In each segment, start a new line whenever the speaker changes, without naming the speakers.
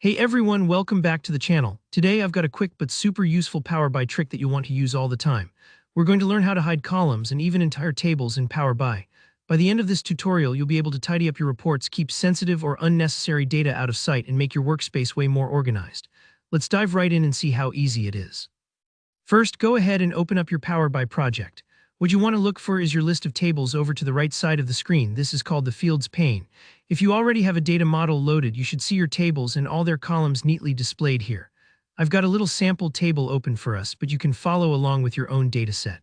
Hey everyone, welcome back to the channel. Today I've got a quick but super useful Power BI trick that you'll want to use all the time. We're going to learn how to hide columns and even entire tables in Power BI. By the end of this tutorial, you'll be able to tidy up your reports, keep sensitive or unnecessary data out of sight, and make your workspace way more organized. Let's dive right in and see how easy it is. First, go ahead and open up your Power BI project. What you want to look for is your list of tables over to the right side of the screen. This is called the Fields pane. If you already have a data model loaded, you should see your tables and all their columns neatly displayed here. I've got a little sample table open for us, but you can follow along with your own dataset.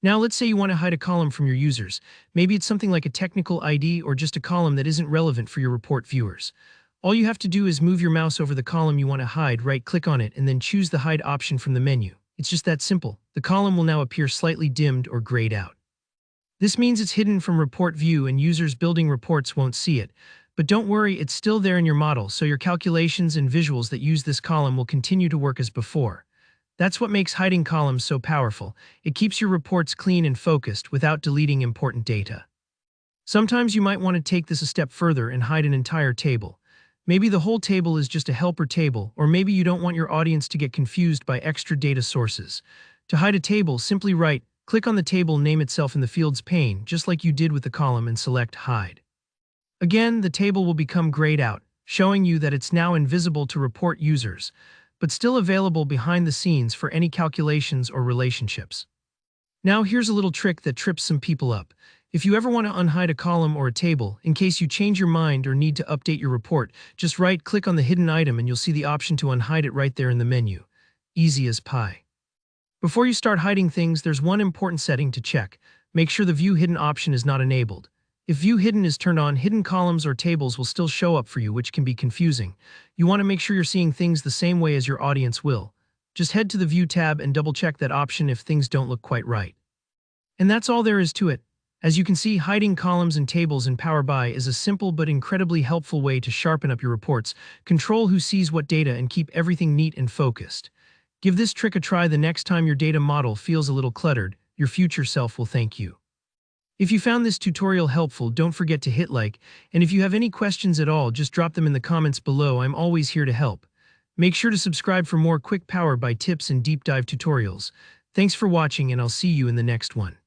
Now let's say you want to hide a column from your users. Maybe it's something like a technical ID or just a column that isn't relevant for your report viewers. All you have to do is move your mouse over the column you want to hide, right-click on it, and then choose the Hide option from the menu. It's just that simple. The column will now appear slightly dimmed or grayed out. This means it's hidden from report view and users building reports won't see it. But don't worry, it's still there in your model, so your calculations and visuals that use this column will continue to work as before. That's what makes hiding columns so powerful. It keeps your reports clean and focused without deleting important data. Sometimes you might want to take this a step further and hide an entire table. Maybe the whole table is just a helper table, or maybe you don't want your audience to get confused by extra data sources. To hide a table, simply click on the table name itself in the Fields pane, just like you did with the column, and select Hide. Again, the table will become grayed out, showing you that it's now invisible to report users, but still available behind the scenes for any calculations or relationships. Now here's a little trick that trips some people up. If you ever want to unhide a column or a table, in case you change your mind or need to update your report, just right-click on the hidden item and you'll see the option to unhide it right there in the menu. Easy as pie. Before you start hiding things, there's one important setting to check. Make sure the View Hidden option is not enabled. If View Hidden is turned on, hidden columns or tables will still show up for you, which can be confusing. You want to make sure you're seeing things the same way as your audience will. Just head to the View tab and double-check that option if things don't look quite right. And that's all there is to it. As you can see, hiding columns and tables in Power BI is a simple but incredibly helpful way to sharpen up your reports, control who sees what data, and keep everything neat and focused. Give this trick a try the next time your data model feels a little cluttered. Your future self will thank you. If you found this tutorial helpful, don't forget to hit like, and if you have any questions at all, just drop them in the comments below. I'm always here to help. Make sure to subscribe for more quick Power BI tips and deep dive tutorials. Thanks for watching, and I'll see you in the next one.